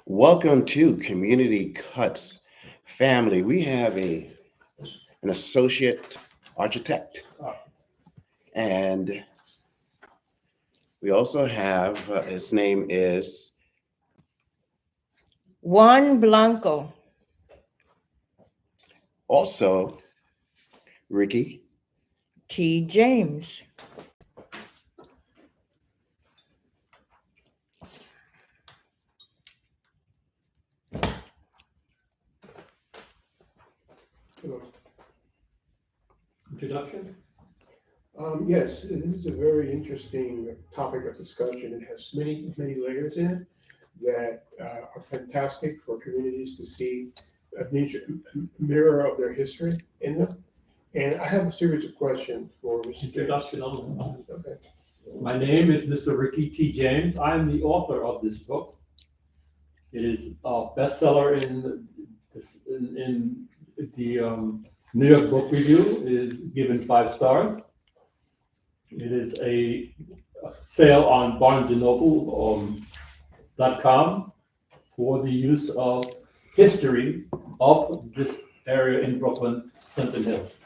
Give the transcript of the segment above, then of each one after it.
Welcome to Community Cuts family. We have an associate architect, and we also have his name is Juan Blanco. also Rickie. T. James. Introduction? Yes, this is a very interesting topic of discussion. It has many layers in it that are fantastic for communities to see a mirror of their history in them. And I have a series of questions for Mr. James. Introduction only. Okay. My name is Mr. Rickie T. James. I'm the author of this book. It is a bestseller in the New York Book Review. It is given 5 stars. It is a sale on BarnesandNoble.com for the use of history of this area in Brooklyn, Clinton Hills.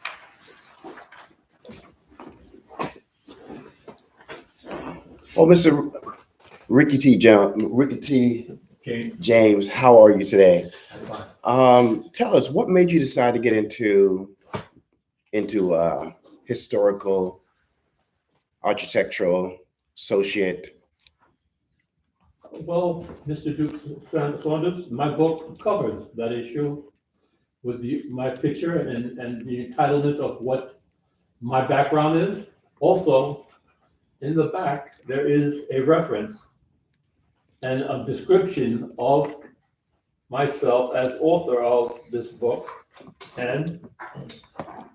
Oh, Mr. Rickie T. James, how are you today? Tell us, what made you decide to get into historical architectural associate? Well, Mr. Duke Saunders, my book covers that issue with my picture and the entitlement of what my background is. Also, in the back, there is a reference and a description of myself as author of this book and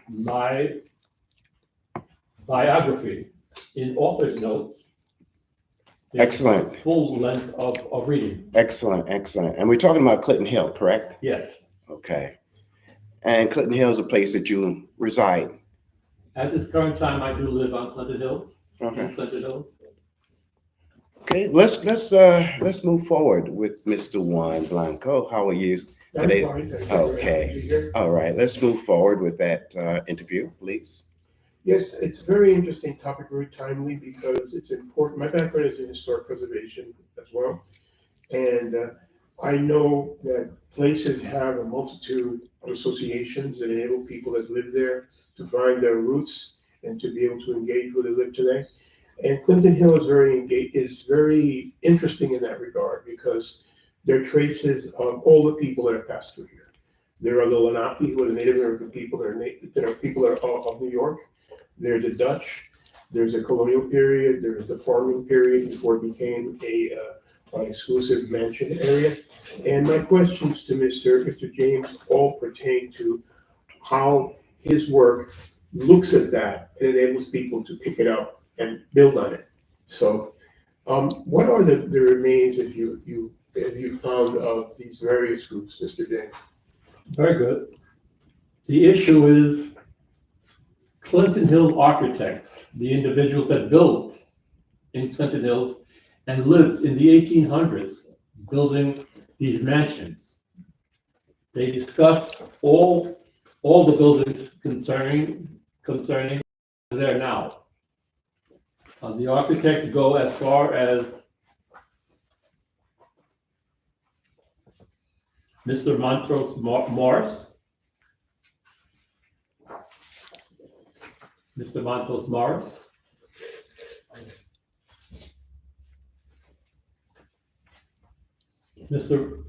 my biography in author's notes. Excellent. Full length of reading. Excellent. And we're talking about Clinton Hill, correct? Yes. Okay. And Clinton Hill is a place that you reside. At this current time, I do live on Clinton Hills. Okay. Clinton Hills. Okay, let's move forward with Mr. Juan Blanco. How are you today? I'm fine, thank you. Okay. All right, let's move forward with that interview, please. Yes, it's a very interesting topic, very timely because it's important. My background is in historic preservation as well. And I know that places have a multitude of associations that enable people that live there to find their roots and to be able to engage where they live today. And Clinton Hill is very interesting in that regard because they're traces of all the people that have passed through here. There are the Lenape, who are the Native American people that are people that are of New York. There are the Dutch. There's a colonial period. There's the farming period before it became an exclusive mansion area. And my questions to Mr. James all pertain to how his work looks at that and enables people to pick it up and build on it. So, what are the remains that you found of these various groups, Mr. James? Very good. The issue is Clinton Hill architects, the individuals that built in Clinton Hills and lived in the 1800s building these mansions. They discuss all the buildings concerning there now. The architects go as far as Mr. Montrose Morris. Mr. Montrose Morris. Mr.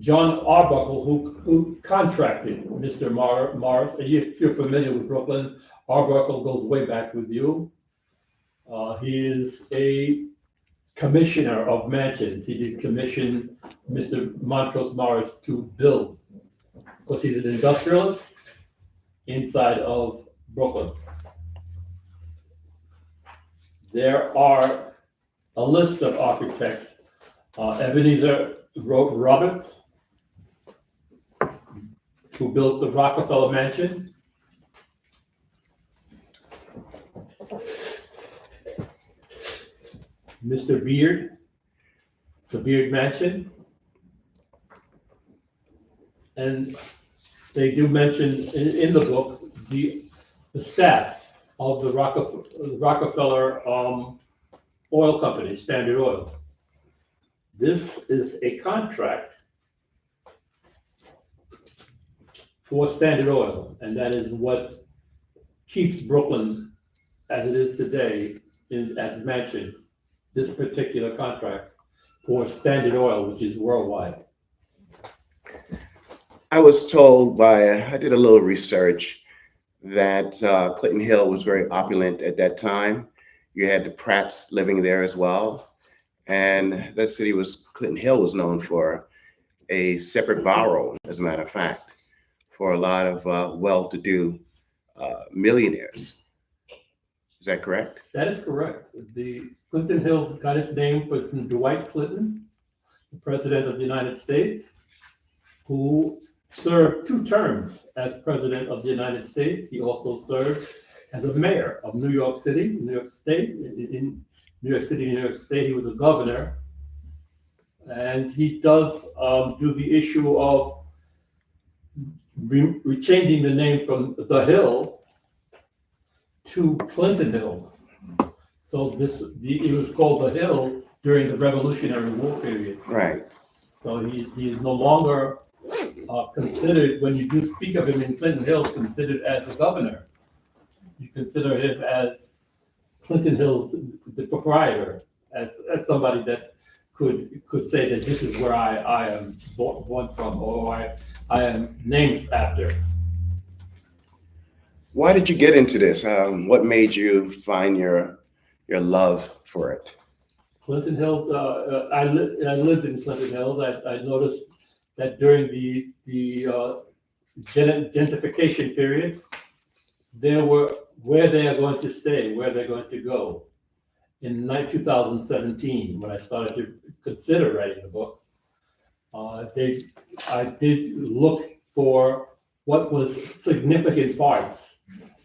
John Arbuckle, who contracted Mr. Morris. If you're familiar with Brooklyn, Arbuckle goes way back with you. He is a commissioner of mansions. He did commission Mr. Montrose Morris to build, because he's an industrialist inside of Brooklyn. There are a list of architects. Ebenezer Roberts, who built the Rockefeller Mansion. Mr. Beard, the Beard Mansion. And they do mention in the book the staff of the Rockefeller oil company, Standard Oil. This is a contract for Standard Oil, and that is what keeps Brooklyn as it is today, as mentioned, this particular contract for Standard Oil, which is worldwide. I was told I did a little research that Clinton Hill was very opulent at that time. You had the Pratts living there as well. And that city Clinton Hill was known for a separate borough, as a matter of fact, for a lot of well-to-do millionaires. Is that correct? That is correct. The Clinton Hills got its name from Dwight Clinton, the President of the United States, who served 2 terms as President of the United States. He also served as a mayor of New York City, New York State. In New York City, New York State, he was a governor. And he does do the issue of changing the name from The Hill to Clinton Hills. So it was called The Hill during the Revolutionary War period. Right. So he is no longer considered, when you do speak of him in Clinton Hills, considered as a governor. You consider him as Clinton Hills, the proprietor, as somebody that could say that this is where I am born from, or I am named after. Why did you get into this? What made you find your love for it? Clinton Hills, I lived in Clinton Hills. I noticed that during the gentrification period, there were where they are going to stay, where they're going to go. In 2017, when I started to consider writing the book, I did look for what was significant parts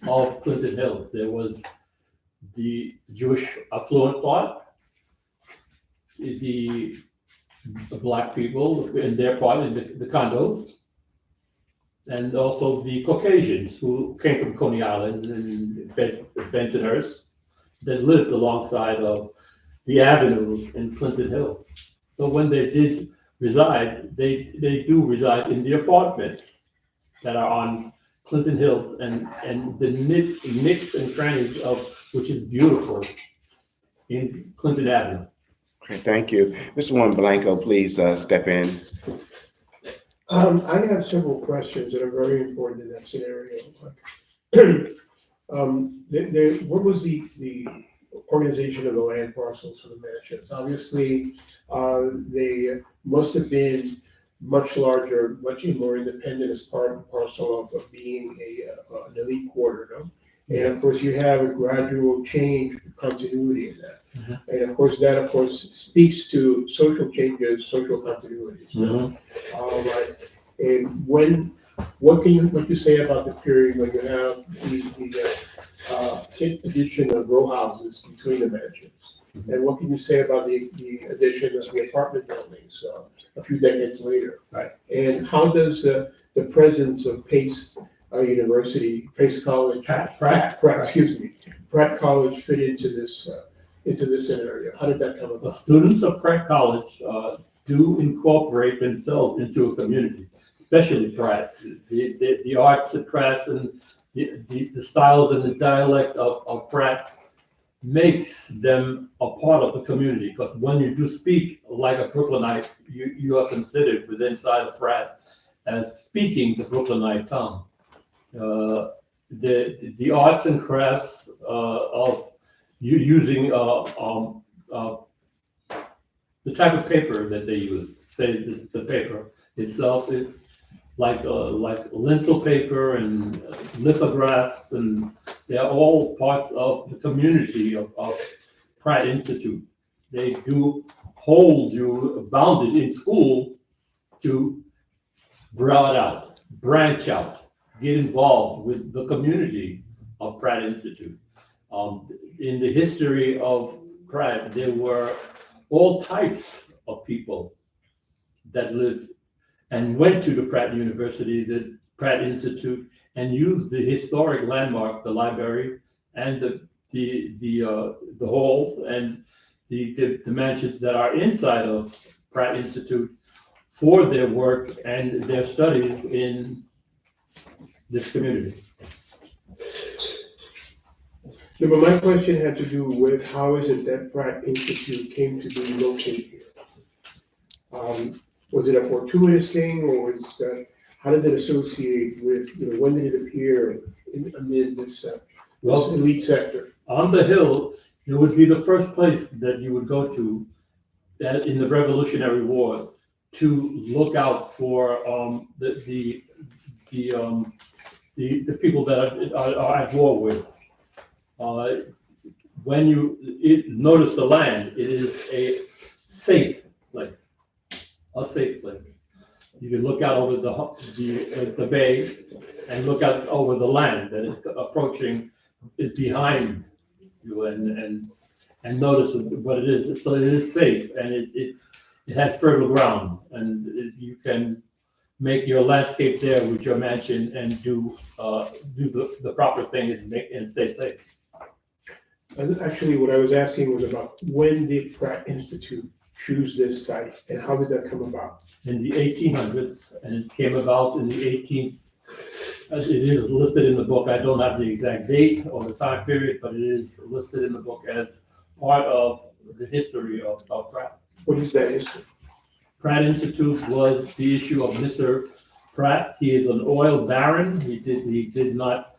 of Clinton Hills. There was the Jewish affluent part, the Black people in their part, in the condos, and also the Caucasians who came from Coney Island and Bensonhurst that lived alongside of the avenues in Clinton Hills. So when they did reside, they do reside in the apartments that are on Clinton Hills and the nicks and crannies of which is beautiful in Clinton Avenue. Okay, thank you. Mr. Juan Blanco, please step in. I have several questions that are very important in that scenario. What was the organization of the land parcels for the mansions? Obviously, they must have been much larger, much more independent as part and parcel of being an elite quarter, no? And of course, you have a gradual change, continuity in that. Mm-hmm. And of course, that speaks to social changes, social continuities. Mm-hmm. All right. And what can you say about the period when you have the addition of row houses between the mansions? Mm-hmm. And what can you say about the addition of the apartment buildings a few decades later? Right. And how does the presence of Pace College, Pratt College fit into this scenario? How did that come The about? students of Pratt College do incorporate themselves into a community, especially Pratt. The arts and crafts and the styles and the dialect of Pratt makes them a part of the community, because when you do speak like a Brooklynite, you are considered within inside of Pratt as speaking the Brooklynite tongue. The arts and crafts of you using the type of paper that they use, say the paper itself, it's like lintel paper and lithographs, and they're all parts of the community of Pratt Institute. They do hold you bounded in school to broad out, branch out, get involved with the community of Pratt Institute. In the history of Pratt, there were all types of people that lived, and went to the Pratt University, the Pratt Institute, and used the historic landmark, the library, and the halls and the mansions that are inside of Pratt Institute for their work and their studies in this community. No, but my question had to do with how is it that Pratt Institute came to be located here? Was it a fortuitous thing, or was that, how did it associate with, when did it appear amid this elite sector? On the Hill, it would be the first place that you would go to in the Revolutionary War to look out for the people that are at war with. When you notice the land, it is a safe place, a safe place. You can look out over the bay and look out over the land that is approaching it behind you and notice what it is. So it is safe, and it has fertile ground, and you can make your landscape there with your mansion and do the proper thing and stay safe. And actually, what I was asking was about when did Pratt Institute choose this site, and how did that come about? In the 1800s, and it came about in the 18th. It is listed in the book. I don't have the exact date or the time period, but it is listed in the book as part of the history of Pratt. What is that history? Pratt Institute was the issue of Mr. Pratt. He is an oil baron. He did not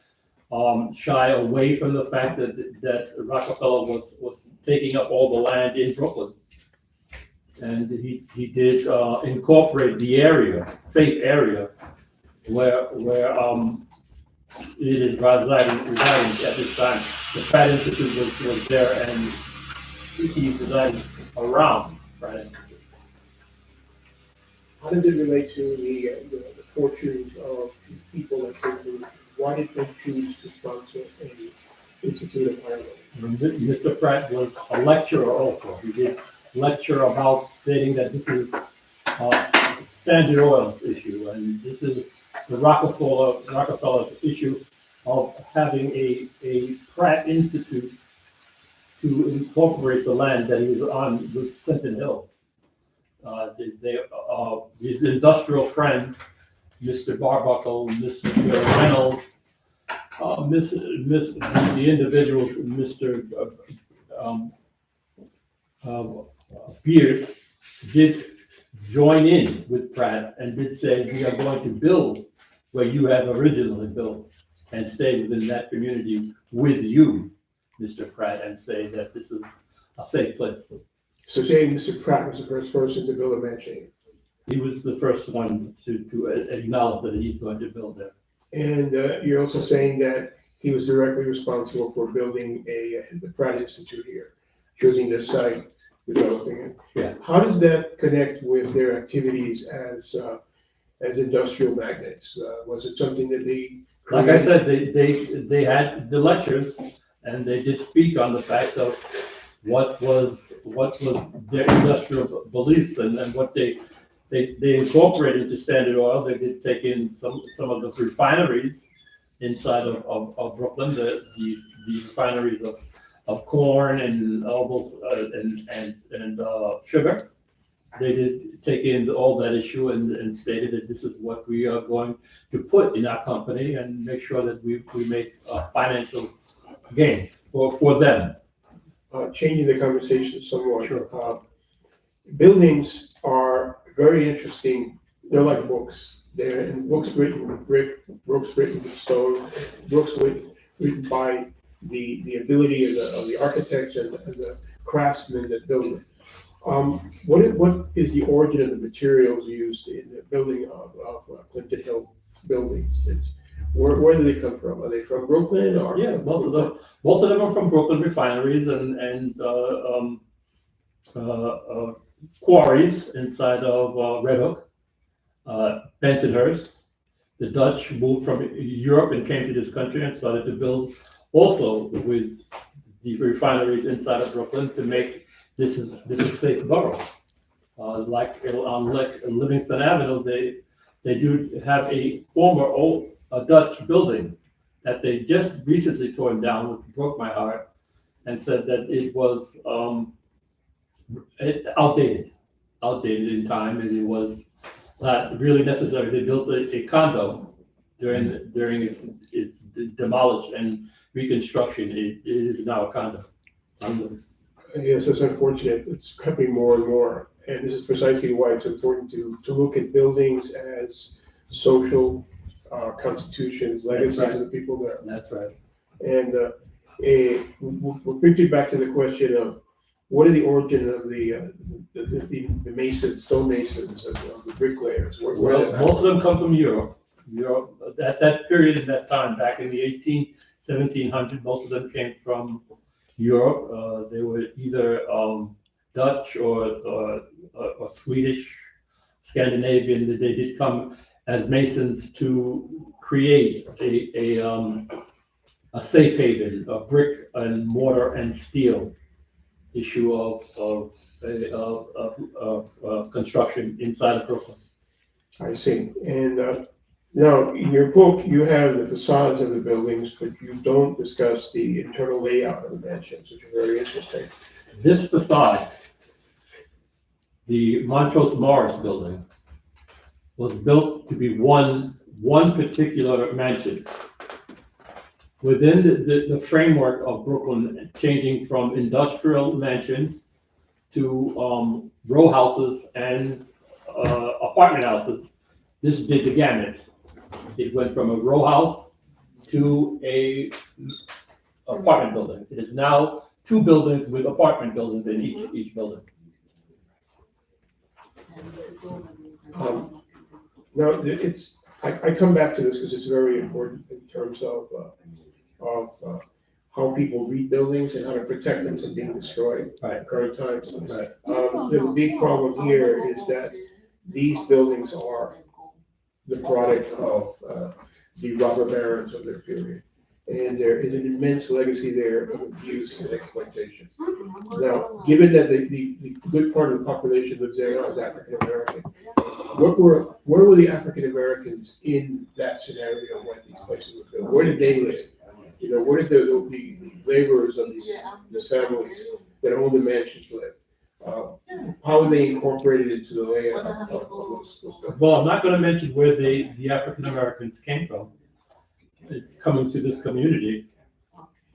shy away from the fact that Rockefeller was taking up all the land in Brooklyn. And he did incorporate the area, safe area, where it is residing at this time. The Pratt Institute was there, and he resided around Pratt Institute. How does it relate to the fortunes of the people that came to? Why did they choose to sponsor an Institute of Higher Learning? Mr. Pratt was a lecturer also. He did lecture about stating that this is a Standard Oil issue, and this is the Rockefeller issue of having a Pratt Institute to incorporate the land that he was on with Clinton Hill. His industrial friends, Mr. Barbuckle, Mr. Reynolds, the individuals, Mr. Beard, did join in with Pratt and did say, we are going to build where you have originally built and stay within that community with you, Mr. Pratt, and say that this is a safe place. So saying Mr. Pratt was the first person to build a mansion. He was the first one to acknowledge that he's going to build there. And you're also saying that he was directly responsible for building the Pratt Institute here, choosing this site, developing it. Yeah. How does that connect with their activities as industrial magnates? Was it something that they Like I said, they had the lectures, and they did speak on the fact of what was their industrial beliefs and what they incorporated into Standard Oil. They did take in some of the refineries inside of Brooklyn, the refineries of corn and all those and sugar. They did take in all that issue and stated that this is what we are going to put in our company and make sure that we make financial gains for them. Changing the conversation somewhat. Sure. Buildings are very interesting. They're like books. They're books written with brick, books written with stone, books written by the ability of the architects and the craftsmen that build it. What is the origin of the materials used in the building of Clinton Hill buildings? Where do they come from? Are they from Brooklyn or? Yeah, most of them are from Brooklyn refineries and quarries inside of Red Hook, Bensonhurst. The Dutch moved from Europe and came to this country and started to build also with the refineries inside of Brooklyn to make this is a safe borough. like on Livingston Avenue, they do have a former old Dutch building that they just recently torn down, which broke my heart, and said that it was outdated in time, and it was not really necessary. They built a condo during its demolished and reconstruction. It is now a condo. Yes, it's unfortunate. It's happening more and more. And this is precisely why it's important to look at buildings as social constitutions, legacies of the people there. That's right. And we'll bring you back to the question of what are the origin of the masons, stone masons, of the bricklayers? Well, most of them come from Europe. At that period, in that time, back in the 1700s, most of them came from Europe. They were either Dutch or Swedish, Scandinavian. They did come as masons to create a safe haven, a brick and mortar and steel issue of construction inside of Brooklyn. I see. And now, in your book, you have the facades of the buildings, but you don't discuss the internal layout of the mansions, which are very interesting. This facade, the Montrose Morris building, was built to be one particular mansion within the framework of Brooklyn, changing from industrial mansions to row houses and apartment houses. This did the gamut. It went from a row house to a apartment building. It is now 2 buildings with apartment buildings in each building. Now, I come back to this because it's very important in terms of how people read buildings and how to protect them from being destroyed at current times. Right. The big problem here is that these buildings are the product of the robber barons of their period. And there is an immense legacy there of abuse and exploitation. Now, given that the good part of the population lives there now is African American, what were the African Americans in that scenario when these places were built? Where did they live? You know, where did the laborers of these families that owned the mansions live? How were they incorporated into the layout of those buildings? Well, I'm not going to mention where the African Americans came from, coming to this community.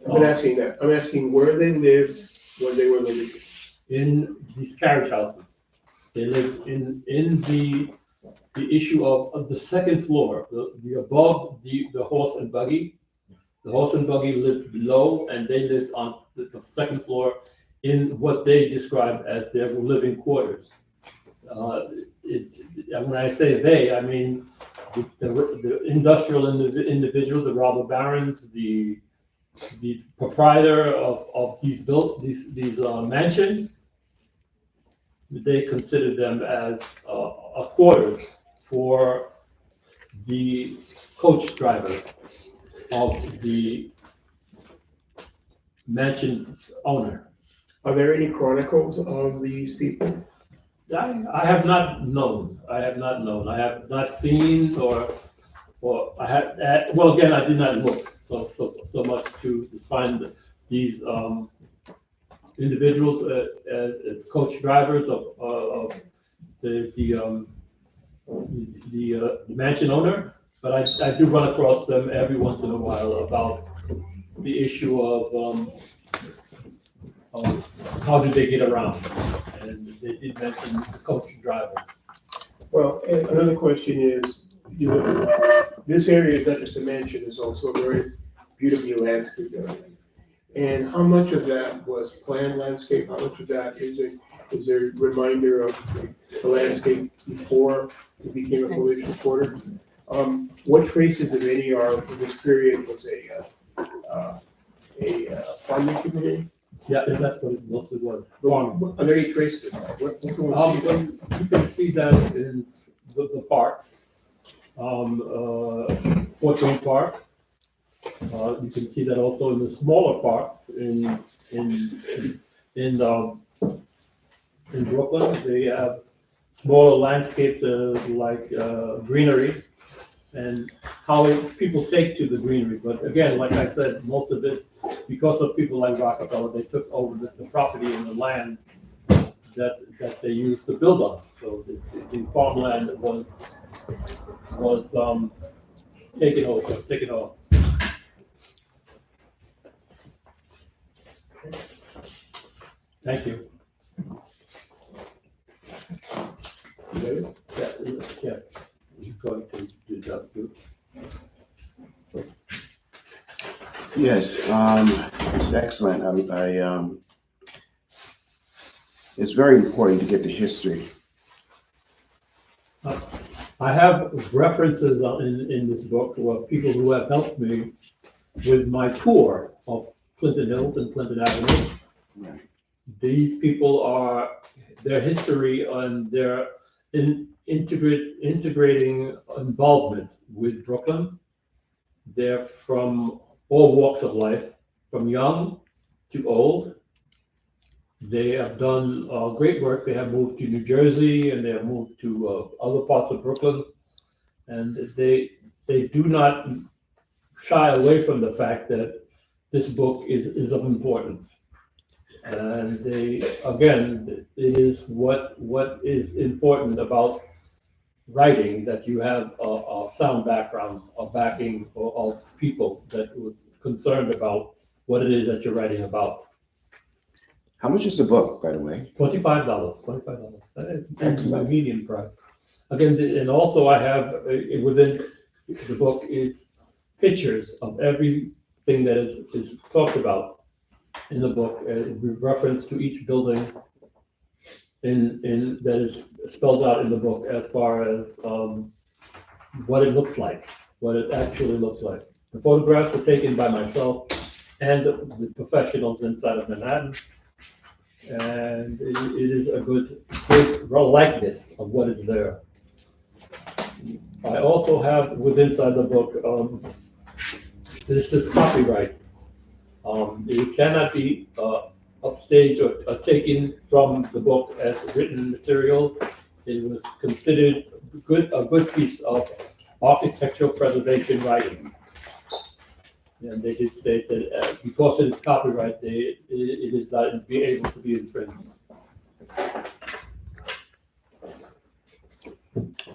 I'm not asking that. I'm asking where they lived when they were living. In these carriage houses. They lived in the issue of the second floor, the above the horse and buggy. The horse and buggy lived below, and they lived on the second floor in what they described as their living quarters. When I say they, I mean the industrial individual, the robber barons, the proprietor of these mansions. They considered them as a quarters for the coach driver of the mansion's owner. Are there any chronicles of these people? I have not known. I have not seen or I had. Well, again, I did not look so much to find these individuals as coach drivers of the mansion owner, but I do run across them every once in a while about the issue of how do they get around, and they did mention the coach drivers. Well, and another question is, this area is not just a mansion, it's also a very beautifully landscaped area. And how much of that was planned landscape? How much of that is a reminder of the landscape before it became a police reporter? What traces, if any, are from this period was a farming community? Yeah, that's what it mostly was. Are there any traces of that? What can we see? You can see that in the parks, Fort Wayne Park. You can see that also in the smaller parks in Brooklyn. They have smaller landscapes like greenery and how people take to the greenery. But again, like I said, most of it, because of people like Rockefeller, they took over the property and the land that they used to build on. So the farmland was taken over. Thank you. You ready? Yeah, yes. You're going to do that too. Yes, it's excellent. It's very important to get the history. I have references in this book of people who have helped me with my tour of Clinton Hills and Clinton Avenue. Right. These people are, their history and their integrating involvement with Brooklyn. They're from all walks of life, from young to old. They have done great work. They have moved to New Jersey and they have moved to other parts of Brooklyn. And they do not shy away from the fact that this book is of importance. And again, it is what is important about writing, that you have a sound background, a backing of people that was concerned about what it is that you're writing about. How much is the book, by the way? $25. That is my Excellent. median price. Again, and also I have within the book is pictures of everything that is talked about in the book, with reference to each building in that is spelled out in the book as far as what it looks like, what it actually looks like. The photographs were taken by myself and the professionals inside of Manhattan, and it is a good likeness of what is there. I also have inside the book, this is copyright. It cannot be upstaged or taken from the book as written material. It was considered a good piece of architectural preservation writing. And they did state that because it is copyright, it is not be able to be infringed.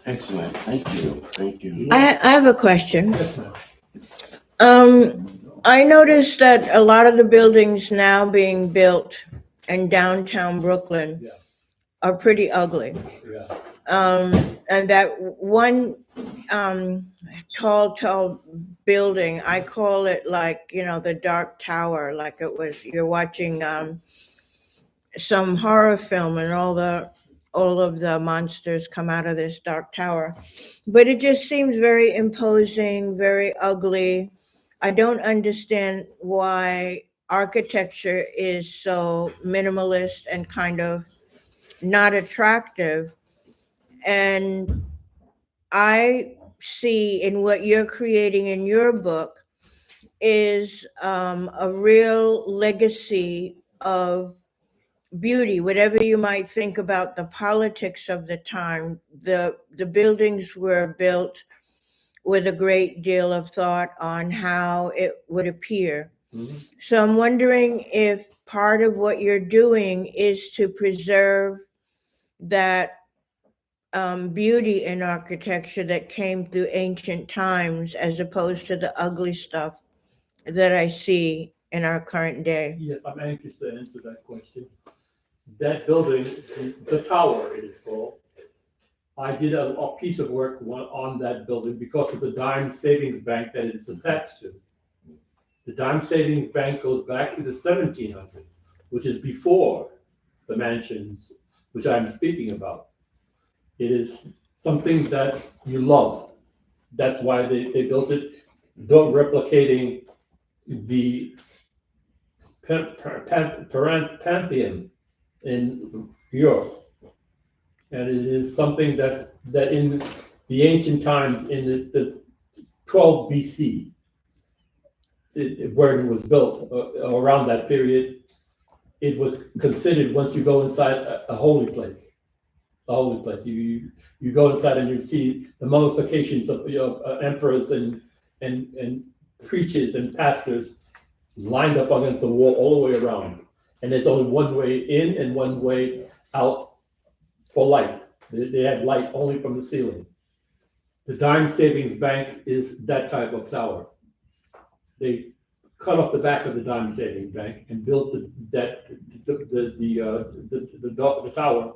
Excellent. Thank you. Thank you. I have a question. Yes, ma'am. I noticed that a lot of the buildings now being built in downtown Brooklyn Yeah. are pretty ugly. Yeah. And that one tall building, I call it like, the Dark Tower, like it was, you're watching some horror film and all of the monsters come out of this dark tower. But it just seems very imposing, very ugly. I don't understand why architecture is so minimalist and kind of not attractive. And I see in what you're creating in your book is a real legacy of beauty. Whatever you might think about the politics of the time, the buildings were built with a great deal of thought on how it would appear. Mhm. So I'm wondering if part of what you're doing is to preserve that beauty in architecture that came through ancient times, as opposed to the ugly stuff that I see in our current day. Yes, I'm anxious to answer that question. That building, the tower it is called, I did a piece of work on that building because of the dime savings bank that it's attached to. The dime savings bank goes back to the 1700s, which is before the mansions which I'm speaking about. It is something that you love. That's why they built it, replicating the Pantheon in Europe. And it is something that in the ancient times, in the 12 BC, where it was built, around that period, it was considered, once you go inside, a holy place. the holy place. You go inside and you see the mummifications of emperors and preachers and pastors lined up against the wall all the way around. And there's only one way in and one way out for light. They have light only from the ceiling. The Dime Savings Bank is that type of tower. They cut off the back of the Dime Savings Bank and built the tower.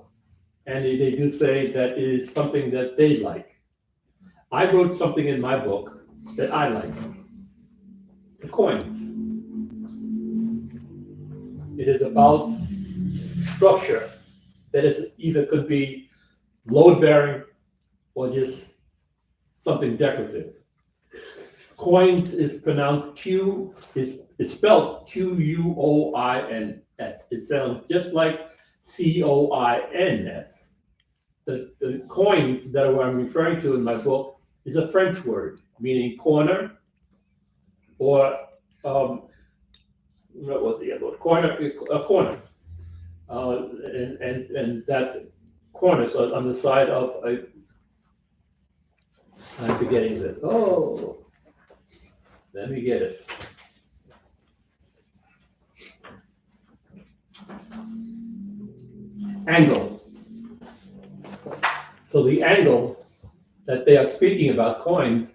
And they do say that is something that they like. I wrote something in my book that I like. The coins. It is about structure that is either could be load bearing or just something decorative. Coins is pronounced is spelled Quoins. It sounds just like Coins. The coins that I'm referring to in my book is a French word meaning corner, or what was the other word? A corner. And that corner, so on the side of a, I'm forgetting this. Oh, let me get it. Angle. So the angle that they are speaking about, coins,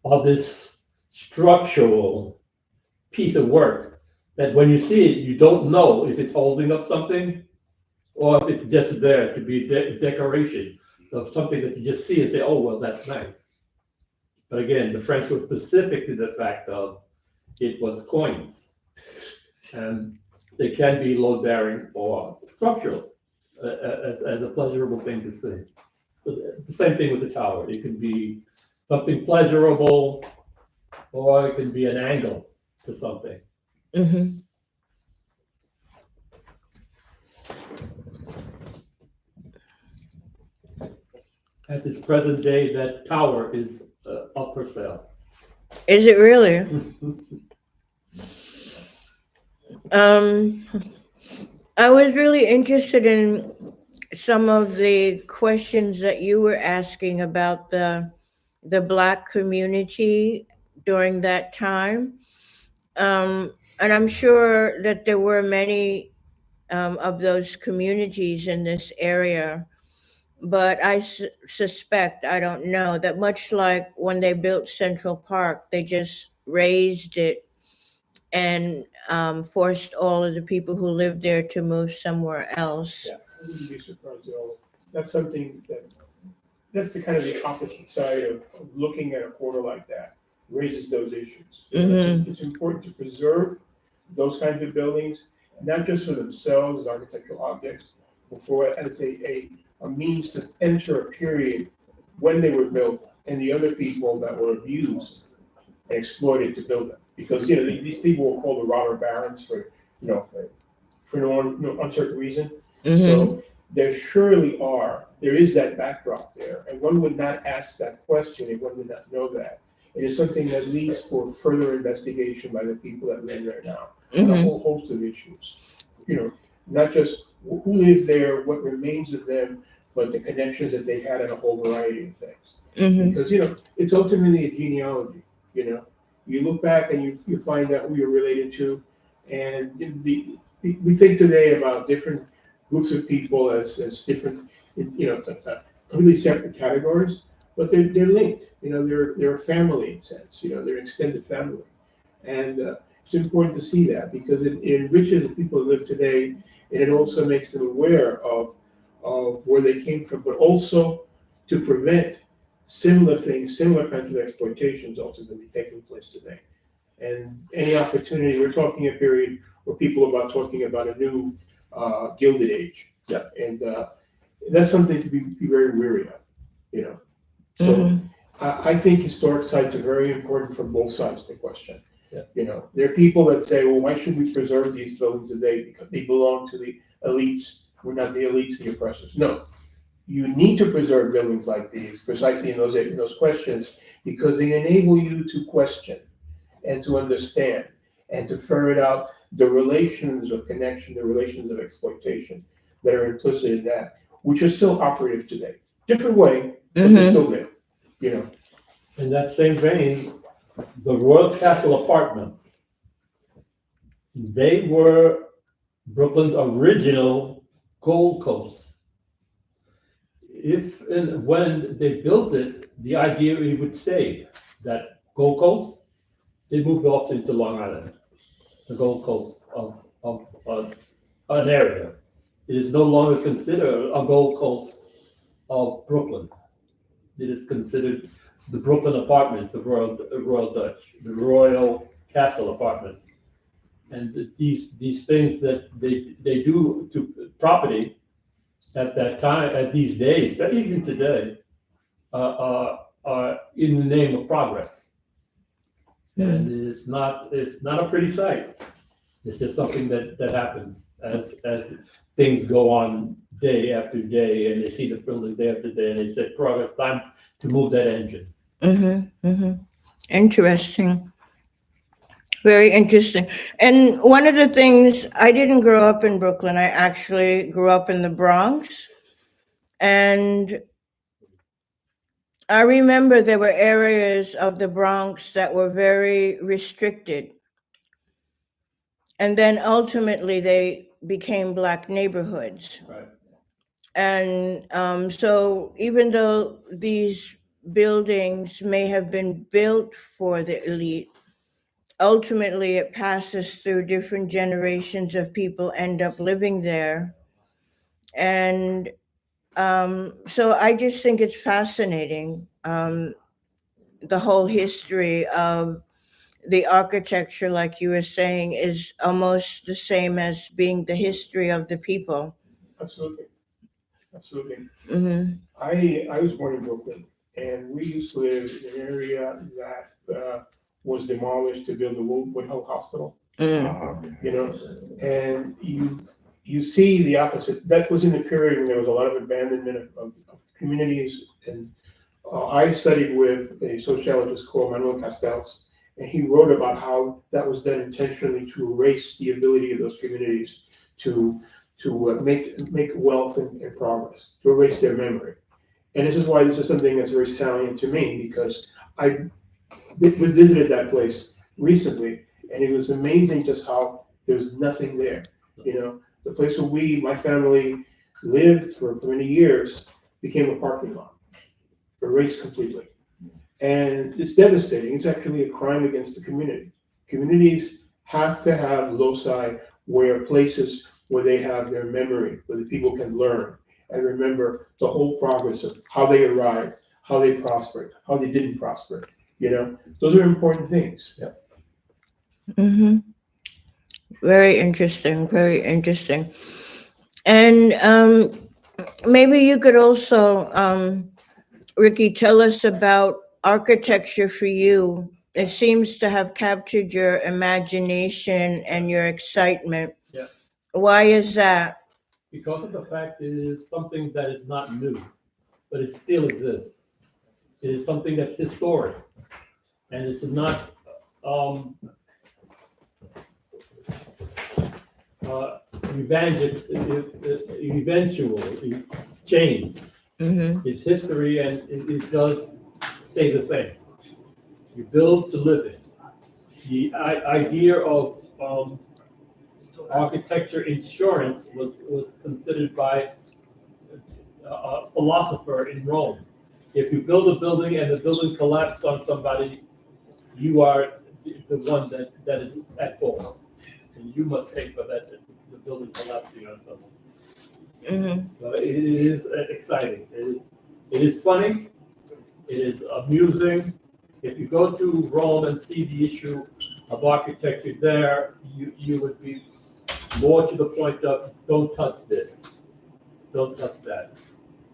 are this structural piece of work that when you see it, you don't know if it's holding up something or if it's just there to be decoration of something that you just see and say, oh, well, that's nice. But again, the French were specific to the fact of it was coins. And they can be load-bearing or structural as a pleasurable thing to see. The same thing with the tower. It can be something pleasurable or it can be an angle to something. Mm-hmm. At this present day, that tower is up for sale. Is it really? I was really interested in some of the questions that you were asking about the Black community during that time. And I'm sure that there were many of those communities in this area. But I suspect, I don't know, that much like when they built Central Park, they just raised it and forced all of the people who lived there to move somewhere else. Yeah, I wouldn't be surprised at all. That's something that's the kind of the opposite side of looking at a quarter like that, raises those issues. Mhm. It's important to preserve those kinds of buildings, not just for themselves as architectural objects, but for as a means to enter a period when they were built and the other people that were abused and exploited to build them. Because these people were called the robber barons for no uncertain reason. Mhm. So there is that backdrop there, and one would not ask that question if one did not know that. It is something that leads for further investigation by the people that live there now, on a whole host of issues. Not just who lived there, what remains of them, but the connections that they had and a whole variety of things. Mhm. Because it's ultimately a genealogy. You look back and you find out who you're related to, and we think today about different groups of people as different, completely separate categories, but they're linked. They're a family in a sense. They're extended family, and it's important to see that because it enriches the people who live today, and it also makes them aware of where they came from, but also to prevent similar things, similar kinds of exploitations ultimately taking place today. And any opportunity, we're talking a period where people are talking about a new Gilded Age. Yeah. And that's something to be very wary of, So I think historic sites are very important for both sides of the question. Yeah. There are people that say, well, why should we preserve these buildings today? Because they belong to the elites. We're not the elites, the oppressors. No. You need to preserve buildings like these precisely in those questions because they enable you to question and to understand and to ferret out the relations of connection, the relations of exploitation that are implicit in that, which are still operative today. Different way, but they're still there, you know. In that same vein, the Royal Castle Apartments, they were Brooklyn's original Gold Coast. If and when they built it, the idea it would stay that Gold Coast, they moved off into Long Island, the Gold Coast of an area. It is no longer considered a Gold Coast of Brooklyn. It is considered the Brooklyn Apartments, the Royal Dutch, the Royal Castle Apartments. And these things that they do to property at that time, at these days, but even today, are in the name of progress. And it's not a pretty sight. It's just something that happens as things go on day after day, and they see the building day after day, and they say, progress, time to move that engine. Interesting. Very interesting. And one of the things, I didn't grow up in Brooklyn. I actually grew up in the Bronx. And I remember there were areas of the Bronx that were very restricted. And then ultimately they became Black neighborhoods. Right. And so even though these buildings may have been built for the elite, ultimately it passes through different generations of people end up living there. And so I just think it's fascinating, the whole history of the architecture, like you were saying, is almost the same as being the history of the people. Absolutely. Absolutely. Mm-hmm. I was born in Brooklyn, and we used to live in an area that was demolished to build the Woodhull Hospital. You know, and you see the opposite. That was in the period when there was a lot of abandonment of communities. And I studied with a sociologist called Manuel Castells, and he wrote about how that was done intentionally to erase the ability of those communities to make wealth and progress, to erase their memory. And this is why this is something that's very salient to me, because I visited that place recently, and it was amazing just how there was nothing there. You know, the place where my family lived for many years became a parking lot, erased completely. And it's devastating. It's actually a crime against the community. Communities have to have loci places where they have their memory, where the people can learn and remember the whole progress of how they arrived, how they prospered, how they didn't prosper. You know, those are important things. Yeah. Mm-hmm. Very interesting. Very interesting. And maybe you could also, Rickie, tell us about architecture for you. It seems to have captured your imagination and your excitement. Yeah. Why is that? Because of the fact it is something that is not new, but it still exists. It is something that's historic, and it's not eventual change. Mm-hmm. It's history, and it does stay the same. You build to live in. The idea of architecture insurance was considered by a philosopher in Rome. If you build a building and the building collapses on somebody, you are the one that is at fault, and you must pay for that, the building collapsing on someone. Mm-hmm. So it is exciting. It is funny. It is amusing. If you go to Rome and see the issue of architecture there, you would be more to the point of, don't touch this, don't touch that.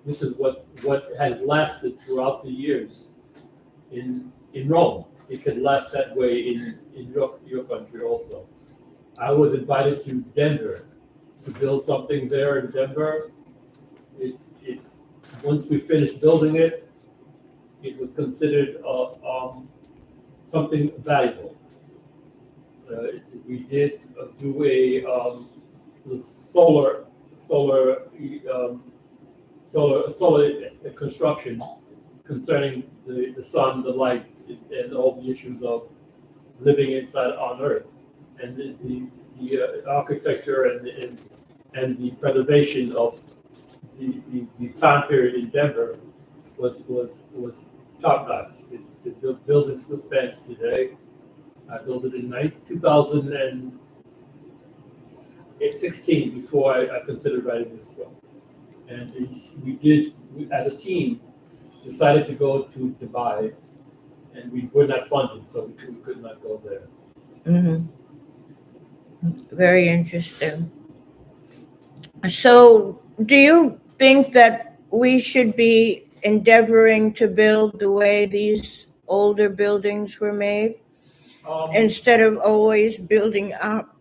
This is what has lasted throughout the years in Rome. It could last that way in your country also. I was invited to Denver to build something there in Denver. Once we finished building it, it was considered something valuable. We did do a solar solar construction concerning the sun, the light, and all the issues of living inside on Earth, and the architecture and the preservation of the time period in Denver was top notch. The building still stands today. I built it in 2016 before I considered writing this book. And we as a team, decided to go to Dubai, and we were not funded, so we could not go there. Mhm. Very interesting. So, do you think that we should be endeavoring to build the way these older buildings were made instead of always building up?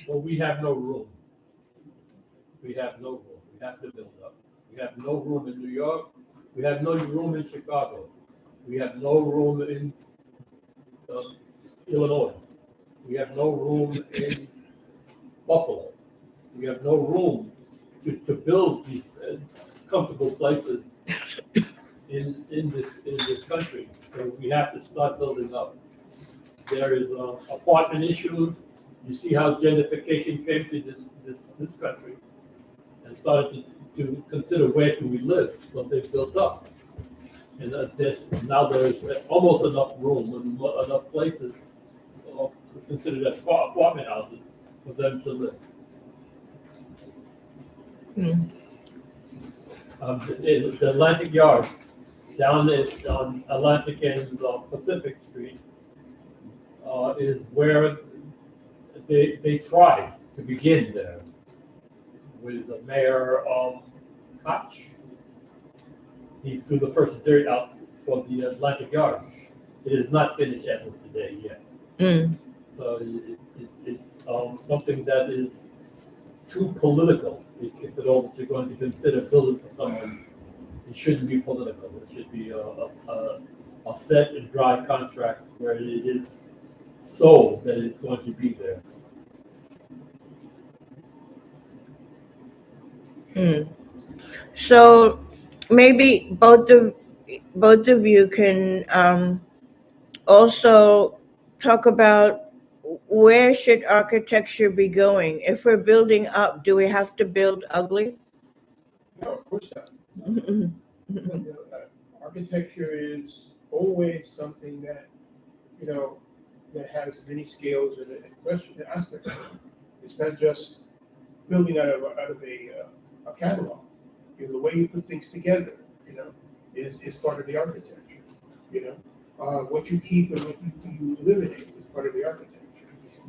Well, we have no room. We have no room. We have to build up. We have no room in New York. We have no room in Chicago. We have no room in Illinois. We have no room in Buffalo. We have no room to build these comfortable places in this country. So we have to start building up. There is apartment issues. You see how gentrification came to this country and started to consider where can we live. So they built up, and there's almost enough room, enough places considered as apartment houses for them to live. The Atlantic Yards down on Atlantic and Pacific Street is where they tried to begin there with the mayor Koch. He threw the first dirt out for the Atlantic Yards. It is not finished as of today yet. So it's something that is too political. If at all that you're going to consider building for someone, it shouldn't be political. It should be a set and dry contract where it is sold that it's going to be there. So maybe both of you can also talk about where should architecture be going? If we're building up, do we have to build ugly? No, of course not. Architecture is always something that, that has many scales and question aspects. It's not just building out of a catalog. The way you put things together, is part of the architecture. What you keep and what you eliminate is part of the architecture.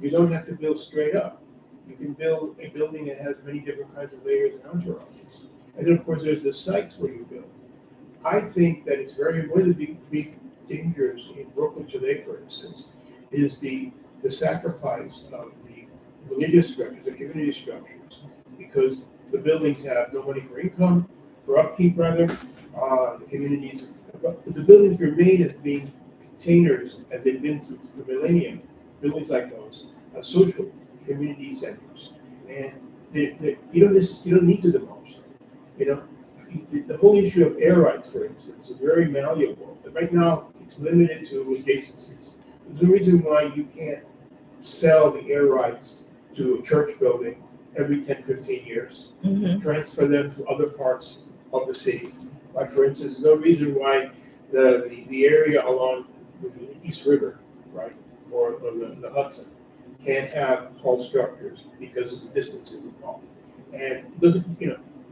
You don't have to build straight up. You can build a building that has many different kinds of layers and entourages. And then, of course, there's the sites where you build. I think that it's one of the big dangers in Brooklyn today, for instance, is the sacrifice of the religious structures, the community structures, because the buildings have no money for upkeep rather. The buildings remain as being containers as they've been through millennia. Buildings like those are social community centers, and you don't need to demolish them. The whole issue of air rights, for instance, is very malleable. But right now, it's limited to adjacencies. There's a reason why you can't sell the air rights to a church building every 10, 15 years, transfer them to other parts of the city. Like, for instance, there's no reason why the area along the East River, right, or the Hudson, can't have tall structures because of the distances involved. And it doesn't,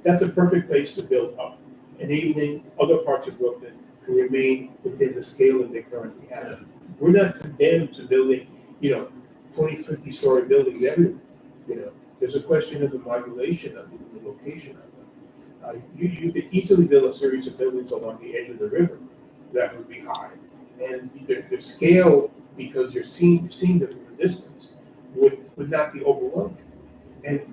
that's a perfect place to build up, enabling other parts of Brooklyn to remain within the scale that they currently have. We're not condemned to building, 20, 50-story buildings everywhere. There's a question of the modulation of it, the location of them. You could easily build a series of buildings along the edge of the river that would be high, and the scale, because you're seeing them from a distance, would not be overwhelming.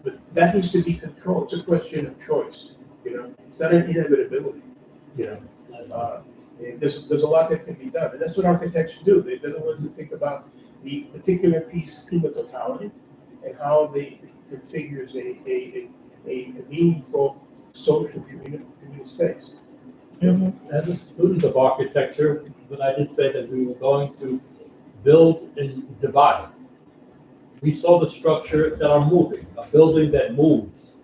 But that needs to be controlled. It's a question of choice. It's not an inevitability. And there's a lot that can be done, and that's what architects do. They're the ones who think about the particular piece in the totality and how they configures a meaningful social community space. Mhm. As a student of architecture, but I did say that we were going to build and divide. We saw the structure that are moving, a building that moves,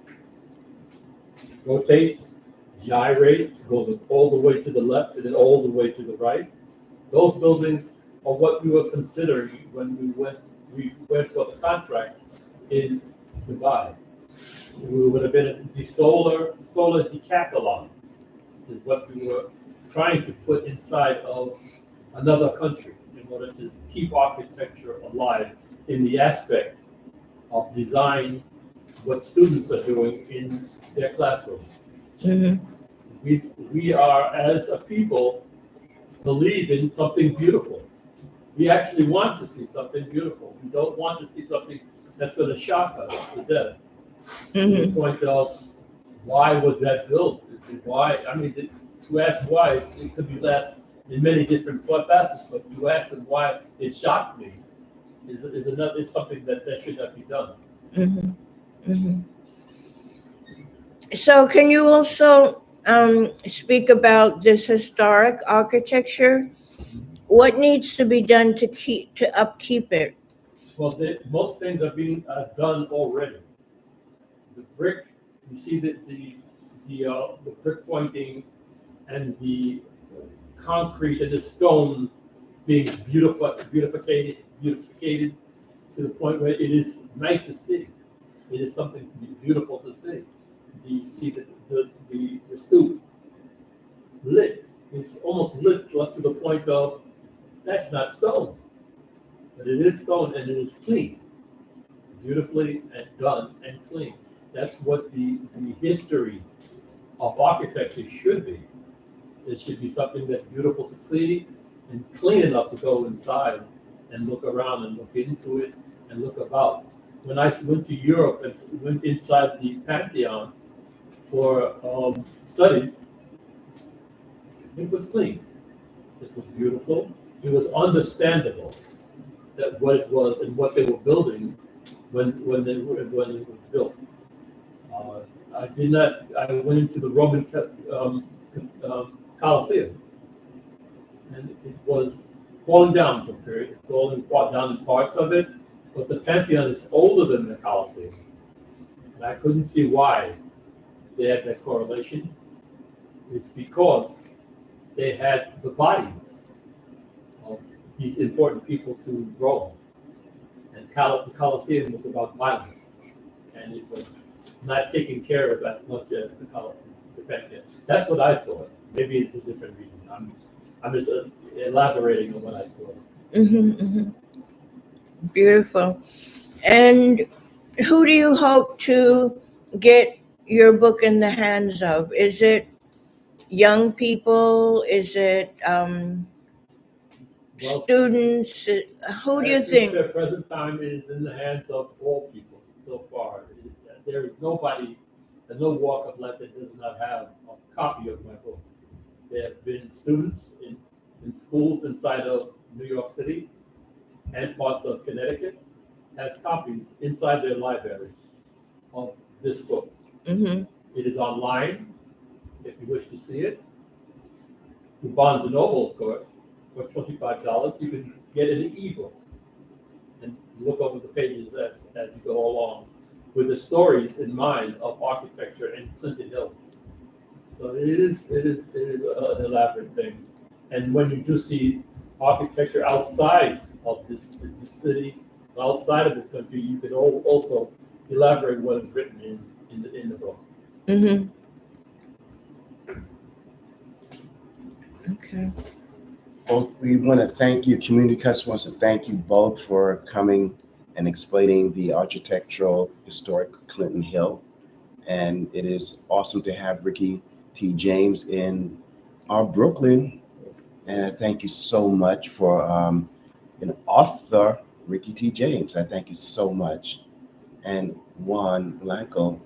rotates, gyrates, goes all the way to the left and then all the way to the right. Those buildings are what we were considering when we went for the contract in Dubai. We would have been at the solar decathlon is what we were trying to put inside of another country in order to keep architecture alive in the aspect of design, what students are doing in their classrooms. Mhm. We are, as a people, believe in something beautiful. We actually want to see something beautiful. We don't want to see something that's going to shock us to death. To the Mhm. point of, why was that built? Why? I mean, to ask why, it could be asked in many different facets, but to ask them why it shocked me is something that should not be done. Mhm. Mhm. So, can you also speak about this historic architecture? What needs to be done to upkeep it? Well, most things are being done already. The brick, you see the brick pointing and the concrete and the stone being beautificated to the point where it is nice to see. It is something beautiful to see. You see the stoop lit. It's almost lit up to the point of, that's not stone, but it is stone and it is clean, beautifully and done and clean. That's what the history of architecture should be. It should be something that's beautiful to see and clean enough to go inside and look around and look into it and look about. When I went to Europe and went inside the Pantheon for studies, it was clean. It was beautiful. It was understandable that what it was and what they were building when it was built. I did not. I went into the Roman Colosseum, and it was falling down compared, falling down in parts of it. But the Pantheon is older than the Colosseum, and I couldn't see why they had that correlation. It's because they had the bodies of these important people to Rome, and the Colosseum was about violence, and it was not taken care of as much as the Pantheon. That's what I thought. Maybe it's a different reason. I'm just elaborating on what I saw. Mhm. Mhm. Beautiful. And who do you hope to get your book in the hands of? Is it young people? Is it Well, students? Who do you I think think? the present time is in the hands of all people so far. There is nobody, and no walk of life that does not have a copy of my book. There have been students in schools inside of New York City and parts of Connecticut has copies inside their library of this book. Mm-hmm. It is online if you wish to see it. To Barnes and Noble, of course, for $25, you can get an ebook and look over the pages as you go along with the stories in mind of architecture in Clinton Hills. So it is an elaborate thing. And when you do see architecture outside of this city, outside of this country, you can also elaborate what is written in the book. Mm-hmm. Okay. Well, we want to thank you. Community Cuts wants to thank you both for coming and explaining the architectural historic Clinton Hill. And it is awesome to have Rickie T. James in our Brooklyn. And I thank you so much for an author, Rickie T. James. I thank you so much. And Juan Blanco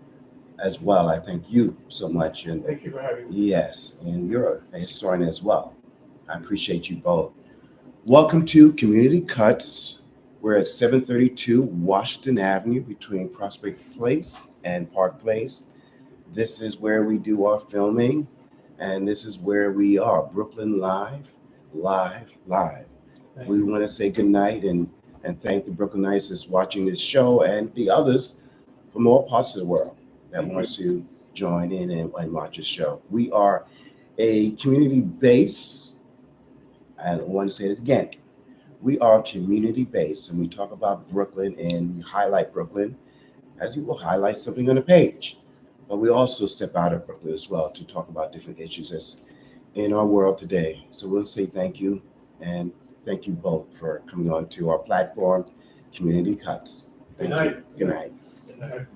as well. I thank you so much. And Thank you for having me. yes, and you're a historian as well. I appreciate you both. Welcome to Community Cuts. We're at 732 Washington Avenue between Prospect Place and Park Place. This is where we do our filming, and this is where we are, Brooklyn Live, live, live. Thank We you. want to say good night and thank the Brooklynites that's watching this show and the others from all parts of the world that Thank wants to join in and watch this show. We are a community base, and I want to say it again. We are community based, and we talk about Brooklyn and we highlight Brooklyn as you will highlight something on a page. But we also step out of Brooklyn as well to talk about different issues that's in our world today. So we'll say thank you, and thank you both for coming on to our platform, Community Cuts. Thank Good night. you. Good night. Good night.